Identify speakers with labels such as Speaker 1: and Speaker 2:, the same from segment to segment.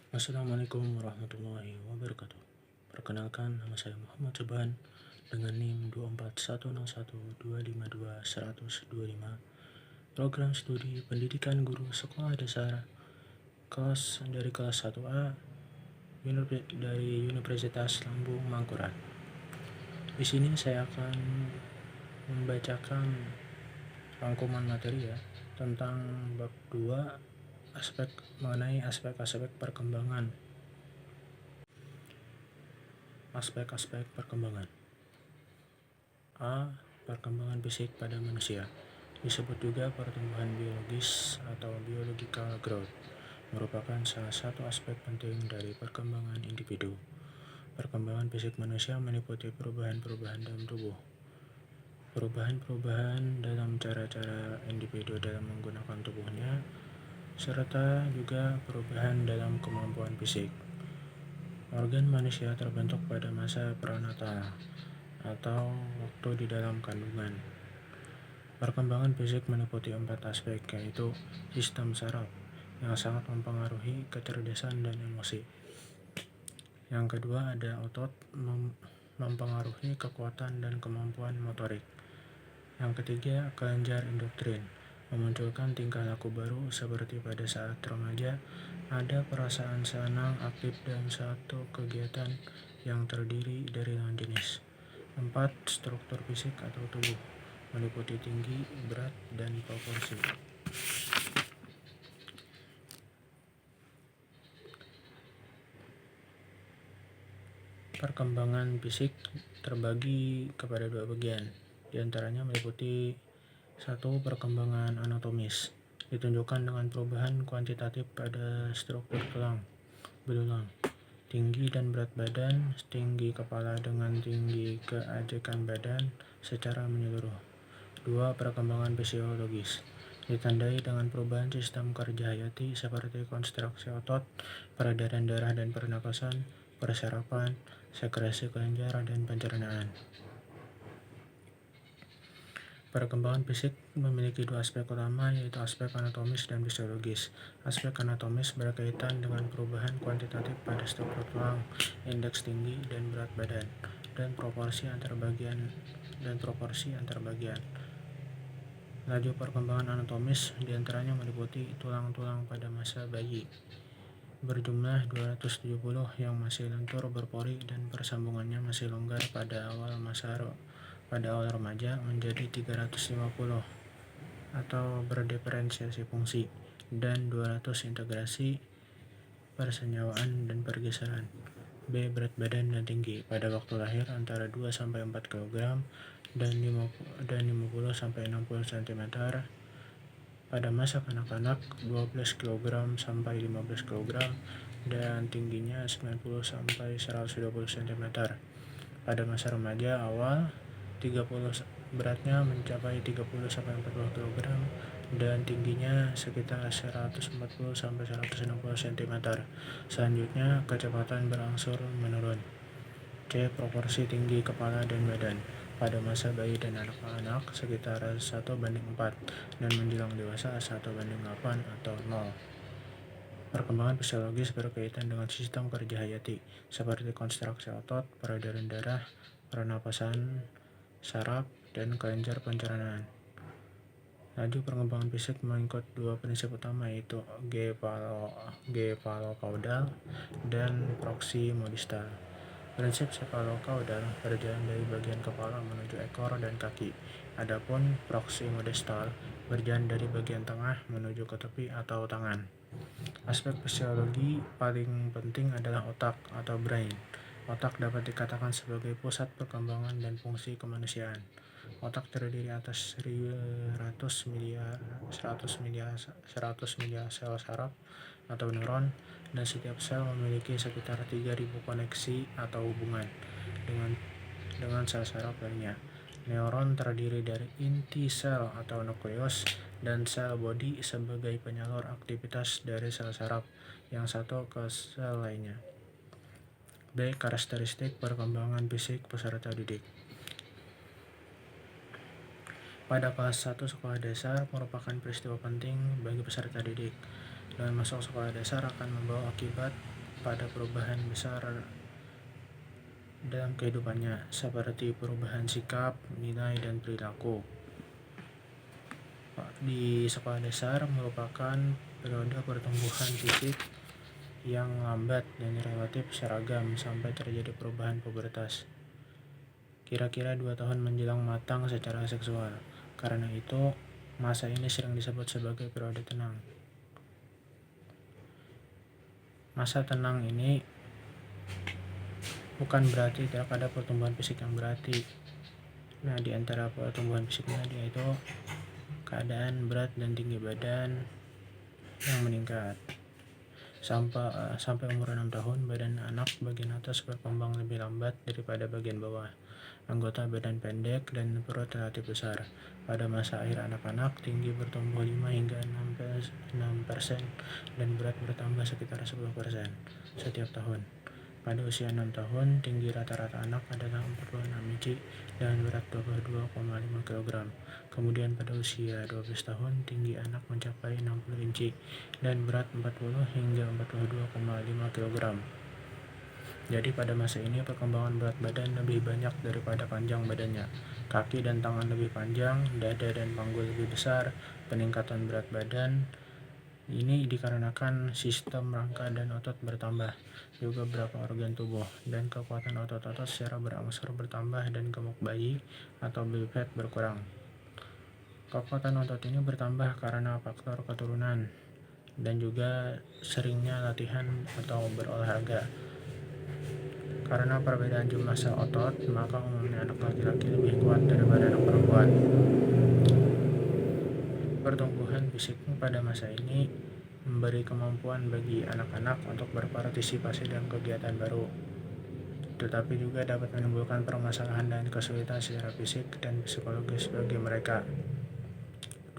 Speaker 1: Assalamualaikum warahmatullahi wabarakatuh. Perkenalkan, nama saya Muhammad Coban dengan NIM 24101252125. Program studi pendidikan guru sekolah dasar dari kelas 1A dari Universitas Lambung Mangkurat. Di sini saya akan membacakan rangkuman materi tentang bab 2 mengenai aspek-aspek perkembangan. Aspek-aspek perkembangan. A. Perkembangan fisik pada manusia, disebut juga pertumbuhan biologis atau biological growth, merupakan salah satu aspek penting dari perkembangan individu. Perkembangan fisik manusia meliputi perubahan-perubahan dalam tubuh, perubahan-perubahan dalam cara-cara individu dalam menggunakan tubuhnya, serta juga perubahan dalam kemampuan fisik. Organ manusia terbentuk pada masa prenatal atau waktu di dalam kandungan. Perkembangan fisik meliputi 4 aspek, yaitu sistem saraf yang sangat mempengaruhi kecerdasan dan emosi. Yang kedua ada otot mempengaruhi kekuatan dan kemampuan motorik. Yang ketiga kelenjar endokrin memunculkan tingkah laku baru seperti pada saat remaja ada perasaan senang aktif dan satu kegiatan yang terdiri dari lawan jenis. 4. Struktur fisik atau tubuh meliputi tinggi, berat, dan proporsi. Perkembangan fisik terbagi kepada 2 bagian, diantaranya meliputi 1. Perkembangan anatomis, ditunjukkan dengan perubahan kuantitatif pada struktur tulang belulang, tinggi dan berat badan, tinggi kepala dengan tinggi keajekan badan secara menyeluruh. 2. Perkembangan fisiologis, ditandai dengan perubahan sistem kerja hayati seperti konstruksi otot, peredaran darah dan pernapasan, persarapan, sekresi kelenjar, dan pencernaan. Perkembangan fisik memiliki 2 aspek utama, yaitu aspek anatomis dan fisiologis. Aspek anatomis berkaitan dengan perubahan kuantitatif pada struktur tulang, indeks tinggi dan berat badan, dan proporsi antar bagian. Laju perkembangan anatomis diantaranya meliputi tulang-tulang pada masa bayi berjumlah 270 yang masih lentur berpori dan persambungannya masih longgar pada awal remaja menjadi 350 atau berdiferensiasi fungsi, dan 200 integrasi persenyawaan dan pergeseran. B. Berat badan dan tinggi pada waktu lahir antara 2-4 kg dan 50-60 cm. Pada masa kanak-kanak 12 kg sampai 15 kg dan tingginya 90 sampai 120 cm. Pada masa remaja awal 30 beratnya mencapai 30 sampai 40 kg dan tingginya sekitar 140 sampai 160 cm. Selanjutnya kecepatan berangsur menurun. C. Proporsi tinggi kepala dan badan pada masa bayi dan anak-anak sekitar 1:4 dan menjelang dewasa 1:8 atau 0. Perkembangan fisiologis berkaitan dengan sistem kerja hayati seperti konstruksi otot, peredaran darah, pernapasan, saraf, dan kelenjar pencernaan. Laju perkembangan fisik mengikut 2 prinsip utama, yaitu cephalocauda dan proximodistal. Prinsip cephalocauda berjalan dari bagian kepala menuju ekor dan kaki, adapun proximodistal berjalan dari bagian tengah menuju ke tepi atau tangan. Aspek fisiologi paling penting adalah otak atau brain. Otak dapat dikatakan sebagai pusat perkembangan dan fungsi kemanusiaan. Otak terdiri atas 100 miliar sel saraf atau neuron, dan setiap sel memiliki sekitar 3.000 koneksi atau hubungan dengan sel saraf lainnya. Neuron terdiri dari inti sel atau nukleus dan sel bodi sebagai penyalur aktivitas dari sel saraf yang satu ke sel lainnya. B. Karakteristik perkembangan fisik peserta didik. Pada kelas 1 sekolah dasar merupakan peristiwa penting bagi peserta didik. Dengan masuk sekolah dasar akan membawa akibat pada perubahan besar dalam kehidupannya, seperti perubahan sikap, nilai, dan perilaku. Di sekolah dasar merupakan periode pertumbuhan fisik yang lambat dan relatif seragam sampai terjadi perubahan pubertas. Kira-kira 2 tahun menjelang matang secara seksual. Karena itu, masa ini sering disebut sebagai periode tenang. Masa tenang ini bukan berarti tidak ada pertumbuhan fisik yang berarti. Nah, di antara pertumbuhan fisiknya yaitu keadaan berat dan tinggi badan yang meningkat. Sampai umur 6 tahun, badan anak bagian atas berkembang lebih lambat daripada bagian bawah. Anggota badan pendek dan perut relatif besar. Pada masa akhir anak-anak, tinggi bertumbuh 5 hingga 6% dan berat bertambah sekitar 10% setiap tahun. Pada usia 6 tahun, tinggi rata-rata anak adalah 46 inci dan berat 22,5 kg. Kemudian pada usia 12 tahun, tinggi anak mencapai 60 inci dan berat 40 hingga 42,5 kg. Jadi pada masa ini perkembangan berat badan lebih banyak daripada panjang badannya. Kaki dan tangan lebih panjang, dada dan panggul lebih besar. Peningkatan berat badan ini dikarenakan sistem rangka dan otot bertambah, juga beberapa organ tubuh, dan kekuatan otot-otot secara berangsur bertambah dan gemuk bayi atau baby fat berkurang. Kekuatan otot ini bertambah karena faktor keturunan dan juga seringnya latihan atau berolahraga. Karena perbedaan jumlah sel otot, maka umumnya anak laki-laki lebih kuat daripada anak perempuan. Pertumbuhan fisik pada masa ini memberi kemampuan bagi anak-anak untuk berpartisipasi dalam kegiatan baru, tetapi juga dapat menimbulkan permasalahan dan kesulitan secara fisik dan psikologis bagi mereka.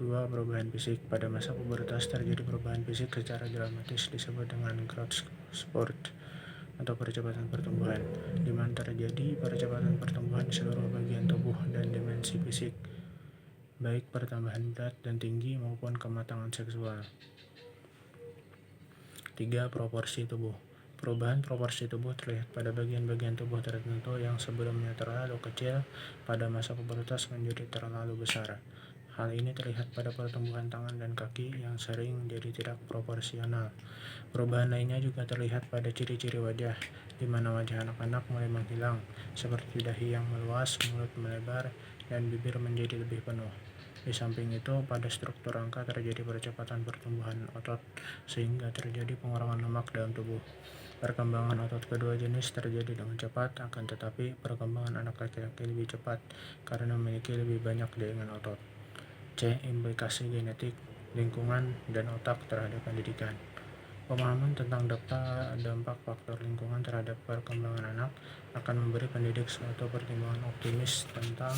Speaker 1: 2. Perubahan fisik. Pada masa pubertas terjadi perubahan fisik secara dramatis disebut dengan growth spurt atau percepatan pertumbuhan, di mana terjadi percepatan pertumbuhan di seluruh bagian tubuh dan dimensi fisik, baik pertambahan berat dan tinggi maupun kematangan seksual. 3. Proporsi tubuh. Perubahan proporsi tubuh terlihat pada bagian-bagian tubuh tertentu yang sebelumnya terlalu kecil pada masa pubertas menjadi terlalu besar. Hal ini terlihat pada pertumbuhan tangan dan kaki yang sering jadi tidak proporsional. Perubahan lainnya juga terlihat pada ciri-ciri wajah, di mana wajah anak-anak mulai menghilang, seperti dahi yang meluas, mulut melebar, dan bibir menjadi lebih penuh. Di samping itu, pada struktur rangka terjadi percepatan pertumbuhan otot, sehingga terjadi pengurangan lemak dalam tubuh. Perkembangan otot kedua jenis terjadi dengan cepat, akan tetapi perkembangan anak laki-laki lebih cepat karena memiliki lebih banyak daya otot. C. Implikasi genetik, lingkungan, dan otak terhadap pendidikan. Pemahaman tentang dampak faktor lingkungan terhadap perkembangan anak akan memberi pendidik suatu pertimbangan optimis tentang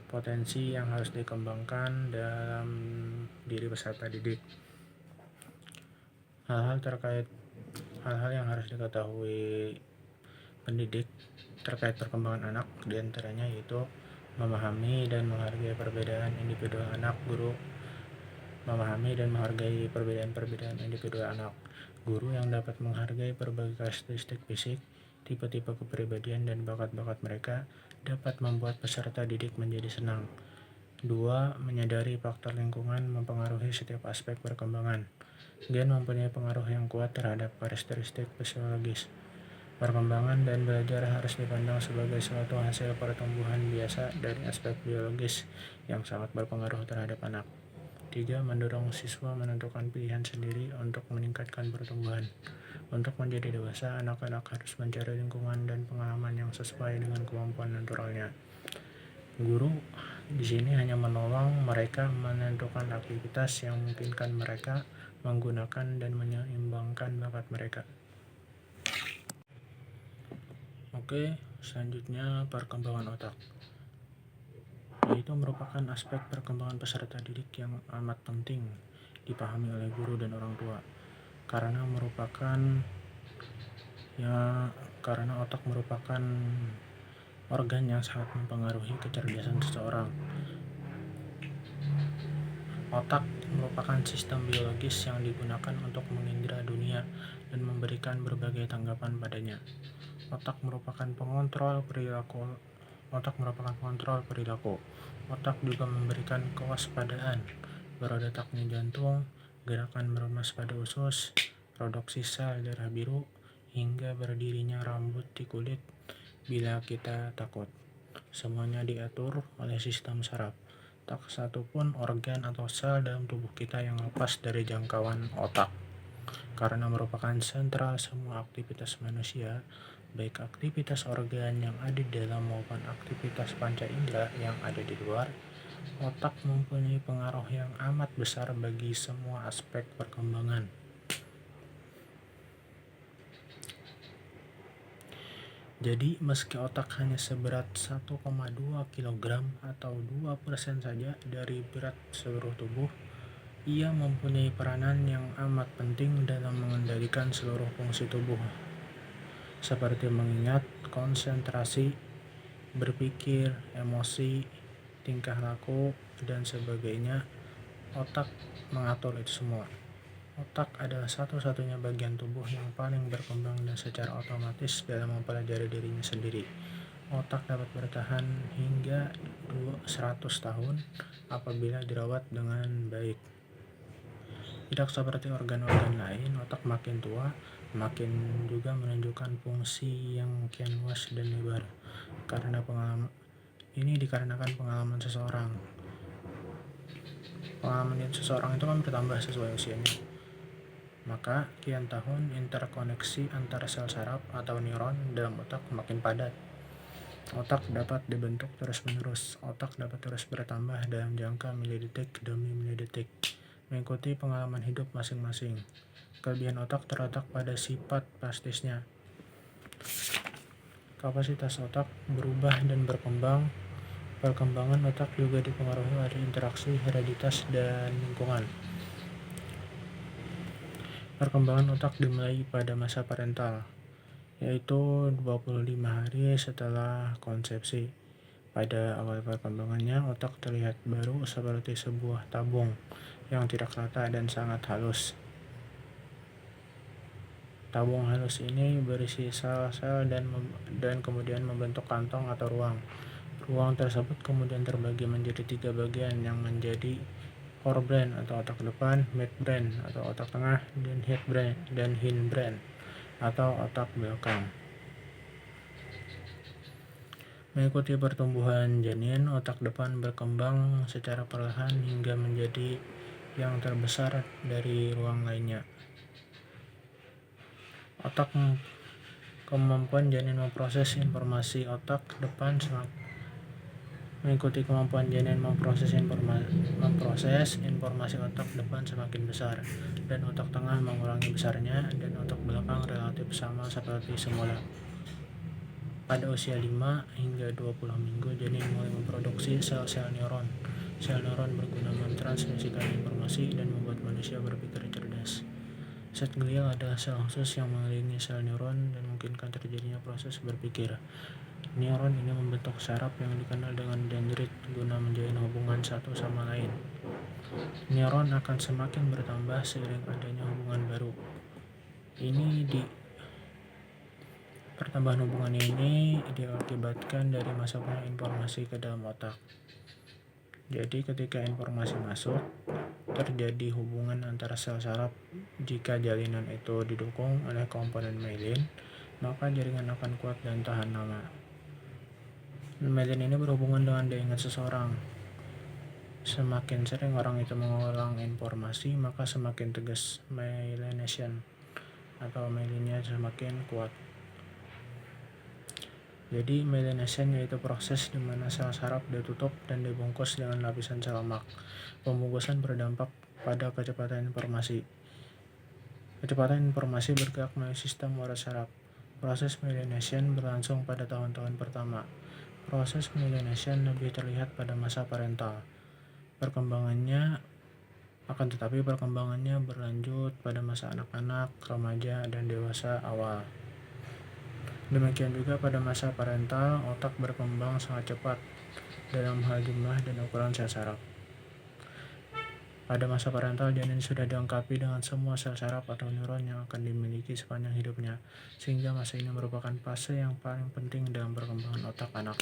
Speaker 1: potensi yang harus dikembangkan dalam diri peserta didik. Hal-hal yang harus diketahui pendidik terkait perkembangan anak diantaranya yaitu memahami dan menghargai perbedaan individual anak. Memahami dan menghargai perbedaan individual anak. Guru yang dapat menghargai berbagai karakteristik fisik, tipe-tipe kepribadian, dan bakat-bakat mereka dapat membuat peserta didik menjadi senang. 2. Menyadari faktor lingkungan mempengaruhi setiap aspek perkembangan. Gen mempunyai pengaruh yang kuat terhadap karakteristik fisiologis. Perkembangan dan belajar harus dipandang sebagai suatu hasil pertumbuhan biasa dari aspek biologis yang sangat berpengaruh terhadap anak. 3. Mendorong siswa menentukan pilihan sendiri untuk meningkatkan pertumbuhan. Untuk menjadi dewasa, anak-anak harus mencari lingkungan dan pengalaman yang sesuai dengan kemampuan naturalnya. Guru di sini hanya menolong mereka menentukan aktivitas yang memungkinkan mereka menggunakan dan menyeimbangkan bakat mereka. Oke, selanjutnya perkembangan otak, yaitu merupakan aspek perkembangan peserta didik yang amat penting dipahami oleh guru dan orang tua, karena otak merupakan organ yang sangat mempengaruhi kecerdasan seseorang. Otak merupakan sistem biologis yang digunakan untuk mengindra dunia dan memberikan berbagai tanggapan padanya. Otak merupakan pengontrol perilaku. Otak juga memberikan kewaspadaan, berodetaknya jantung, gerakan meremas pada usus, produksi sel darah biru, hingga berdirinya rambut di kulit bila kita takut. Semuanya diatur oleh sistem saraf. Tak satu pun organ atau sel dalam tubuh kita yang lepas dari jangkauan otak. Karena merupakan sentral semua aktivitas manusia, baik aktivitas organ yang ada di dalam maupun aktivitas panca indera yang ada di luar, otak mempunyai pengaruh yang amat besar bagi semua aspek perkembangan. Jadi, meski otak hanya seberat 1,2 kg atau 2% saja dari berat seluruh tubuh, ia mempunyai peranan yang amat penting dalam mengendalikan seluruh fungsi tubuh, seperti mengingat, konsentrasi, berpikir, emosi, tingkah laku, dan sebagainya. Otak mengatur itu semua. Otak adalah satu-satunya bagian tubuh yang paling berkembang dan secara otomatis dalam mempelajari dirinya sendiri. Otak dapat bertahan hingga 100 tahun apabila dirawat dengan baik. Tidak seperti organ-organ lain, otak makin tua, makin juga menunjukkan fungsi yang kian luas dan lebar. Ini dikarenakan pengalaman seseorang. Pengalaman seseorang itu kan bertambah sesuai usianya. Maka, kian tahun interkoneksi antara sel saraf atau neuron dalam otak makin padat. Otak dapat dibentuk terus-menerus. Otak dapat terus bertambah dalam jangka milidetik demi milidetik, mengikuti pengalaman hidup masing-masing. Kelebihan otak terletak pada sifat plastisnya. Kapasitas otak berubah dan berkembang. Perkembangan otak juga dipengaruhi oleh interaksi hereditas dan lingkungan. Perkembangan otak dimulai pada masa parental, yaitu 25 hari setelah konsepsi. Pada awal perkembangannya, otak terlihat baru seperti sebuah tabung yang tidak rata dan sangat halus. Tabung halus ini berisi sel-sel dan kemudian membentuk kantong atau ruang. Ruang tersebut kemudian terbagi menjadi 3 bagian yang menjadi forebrain atau otak depan, midbrain atau otak tengah, dan hindbrain atau otak belakang. Mengikuti pertumbuhan janin, otak depan berkembang secara perlahan hingga menjadi yang terbesar dari ruang lainnya. Kemampuan janin memproses informasi otak depan Mengikuti kemampuan janin memproses informasi otak depan semakin besar, dan otak tengah mengurangi besarnya, dan otak belakang relatif sama seperti semula. Pada usia 5 hingga 20 minggu, janin mulai memproduksi sel-sel neuron. Sel neuron berguna mentransmisikan informasi dan membuat manusia berpikir cerdas. Zat glial adalah sel khusus yang mengelilingi sel neuron dan memungkinkan terjadinya proses berpikir. Neuron ini membentuk saraf yang dikenal dengan dendrit guna menjalin hubungan satu sama lain. Neuron akan semakin bertambah seiring adanya hubungan baru. Pertambahan hubungan ini diakibatkan dari masuknya informasi ke dalam otak. Jadi ketika informasi masuk, terjadi hubungan antara sel saraf. Jika jalinan itu didukung oleh komponen myelin, maka jaringan akan kuat dan tahan lama. Myelin ini berhubungan dengan daya ingat seseorang. Semakin sering orang itu mengulang informasi, maka semakin tegas myelination atau myelinnya semakin kuat. Jadi myelination yaitu proses di mana sel saraf ditutup dan dibungkus dengan lapisan sel lemak. Pembungkusan berdampak pada kecepatan informasi. Kecepatan informasi bergerak melalui sistem waras saraf. Proses myelination berlangsung pada tahun-tahun pertama. Proses myelination lebih terlihat pada masa parental. Perkembangannya berlanjut pada masa anak-anak, remaja, dan dewasa awal. Demikian juga pada masa parental, otak berkembang sangat cepat dalam hal jumlah dan ukuran sel saraf. Pada masa parental, janin sudah dilengkapi dengan semua sel saraf atau neuron yang akan dimiliki sepanjang hidupnya, sehingga masa ini merupakan fase yang paling penting dalam perkembangan otak anak.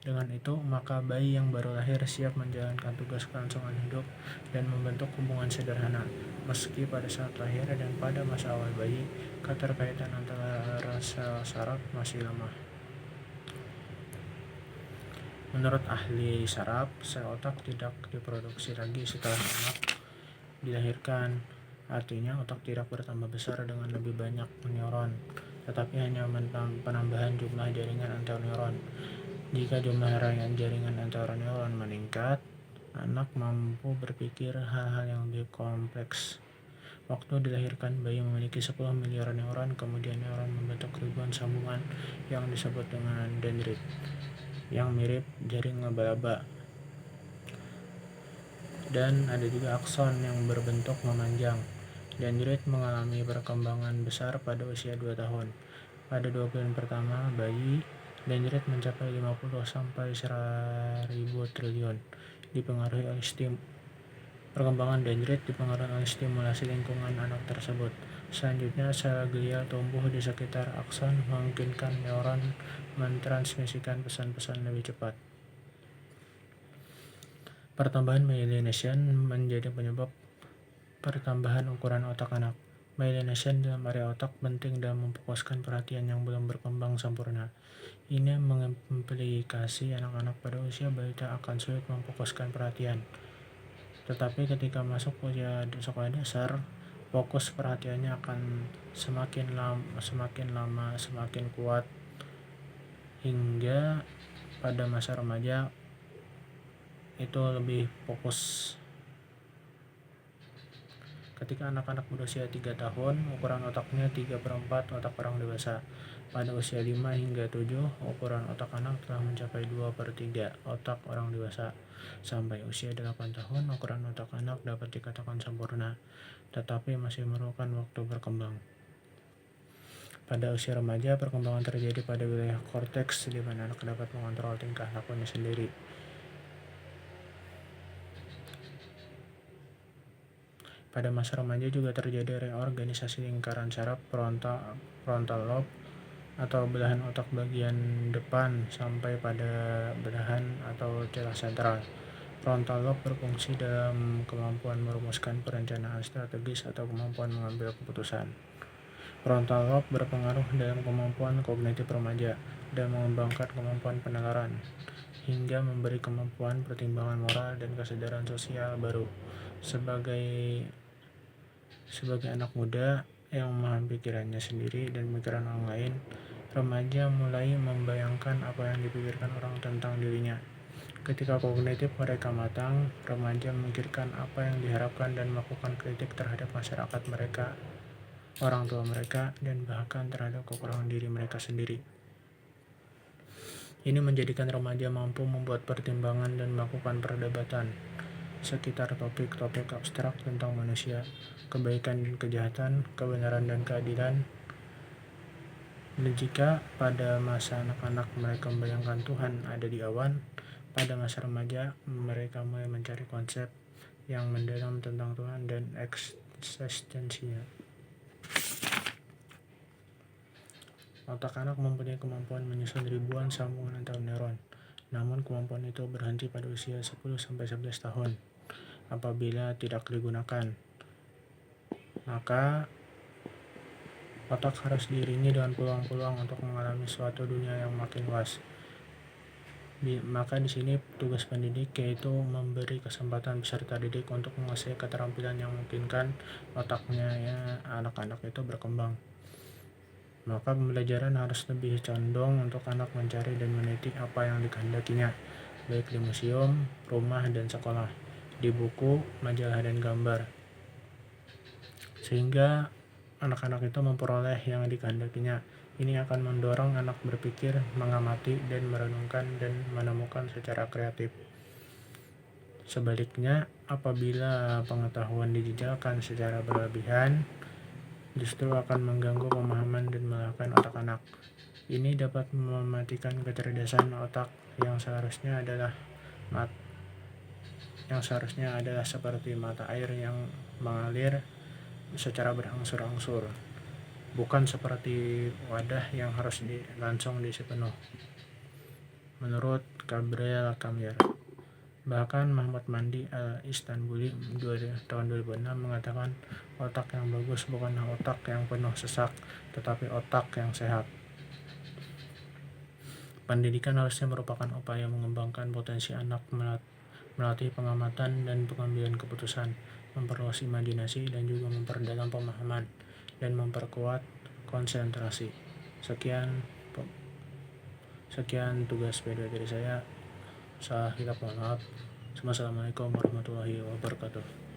Speaker 1: Dengan itu, maka bayi yang baru lahir siap menjalankan tugas kelangsungan hidup dan membentuk hubungan sederhana. Meski pada saat lahir dan pada masa awal bayi, keterkaitan antara sel saraf masih lemah. Menurut ahli saraf, sel otak tidak diproduksi lagi setelah anak dilahirkan. Artinya otak tidak bertambah besar dengan lebih banyak neuron, tetapi hanya penambahan jumlah jaringan antar neuron. Jika jumlah jaringan antar neuron meningkat, anak mampu berpikir hal-hal yang lebih kompleks. Waktu dilahirkan, bayi memiliki 10 miliar neuron, kemudian neuron membentuk ribuan sambungan yang disebut dengan dendrit, yang mirip jaring laba-laba. Dan ada juga akson yang berbentuk memanjang. Dendrit mengalami perkembangan besar pada usia 2 tahun. Pada 2 bulan pertama bayi, dendrit mencapai 50 sampai 1000 triliun. Dipengaruhi oleh perkembangan dendrit dipengaruhi oleh stimulasi lingkungan anak tersebut. Selanjutnya, sel glial tumbuh di sekitar akson memungkinkan neuron mentransmisikan pesan-pesan lebih cepat. Pertambahan myelination menjadi penyebab pertambahan ukuran otak anak. Myelination dalam area otak penting dalam memfokuskan perhatian yang belum berkembang sempurna. Ini mengimplikasi anak-anak pada usia balita akan sulit memfokuskan perhatian. Tetapi ketika masuk usia sekolah dasar, fokus perhatiannya akan semakin lama semakin kuat, hingga pada masa remaja itu lebih fokus. Ketika anak-anak berusia 3 tahun, ukuran otaknya 3/4 otak orang dewasa. Pada usia 5 hingga 7, ukuran otak anak telah mencapai 2/3 otak orang dewasa. Sampai usia 8 tahun, ukuran otak anak dapat dikatakan sempurna, tetapi masih memerlukan waktu berkembang. Pada usia remaja, perkembangan terjadi pada wilayah korteks, di mana anak dapat mengontrol tingkah lakunya sendiri. Pada masa remaja juga terjadi reorganisasi lingkaran saraf frontal lobe atau belahan otak bagian depan sampai pada belahan atau celah sentral. Frontal lobe berfungsi dalam kemampuan merumuskan perencanaan strategis atau kemampuan mengambil keputusan. Frontal lobe berpengaruh dalam kemampuan kognitif remaja dan mengembangkan kemampuan penalaran, hingga memberi kemampuan pertimbangan moral dan kesadaran sosial baru. Sebagai anak muda yang memahami pikirannya sendiri dan pikiran orang lain, remaja mulai membayangkan apa yang dipikirkan orang tentang dirinya. Ketika kognitif mereka matang, remaja memikirkan apa yang diharapkan dan melakukan kritik terhadap masyarakat mereka, orang tua mereka, dan bahkan terhadap kekurangan diri mereka sendiri. Ini menjadikan remaja mampu membuat pertimbangan dan melakukan perdebatan sekitar topik-topik abstrak tentang manusia, kebaikan dan kejahatan, kebenaran dan keadilan. Dan jika pada masa anak-anak mereka membayangkan Tuhan ada di awan, pada masa remaja mereka mulai mencari konsep yang mendalam tentang Tuhan dan eksistensinya. Otak anak mempunyai kemampuan menyusun ribuan sambungan antar neuron, namun kemampuan itu berhenti pada usia 10-11 tahun. Apabila tidak digunakan, maka otak harus diiringi dengan peluang-peluang untuk mengalami suatu dunia yang makin luas. Maka di sini tugas pendidik yaitu memberi kesempatan peserta didik untuk menguasai keterampilan yang memungkinkan otaknya anak-anak itu berkembang. Maka pembelajaran harus lebih condong untuk anak mencari dan meneliti apa yang dikehendakinya, baik di museum, rumah, dan sekolah, di buku, majalah, dan gambar, sehingga anak-anak itu memperoleh yang dikehendakinya. Ini akan mendorong anak berpikir, mengamati, dan merenungkan dan menemukan secara kreatif. Sebaliknya, apabila pengetahuan dijejalkan secara berlebihan, justru akan mengganggu pemahaman dan melelahkan otak anak. Ini dapat mematikan kecerdasan otak yang seharusnya adalah yang seharusnya adalah seperti mata air yang mengalir secara berangsur-angsur, bukan seperti wadah yang harus langsung diisi penuh. Menurut Gabriel Kamir. Bahkan Muhammad Mandi al-Istanbuli tahun 2006 mengatakan otak yang bagus bukanlah otak yang penuh sesak, tetapi otak yang sehat. Pendidikan harusnya merupakan upaya mengembangkan potensi anak, melatih pengamatan dan pengambilan keputusan, memperluas imajinasi dan juga memperdalam pemahaman, dan memperkuat konsentrasi. Sekian tugas PDW dari saya. Salah hilap mohon maaf. Assalamualaikum warahmatullahi wabarakatuh.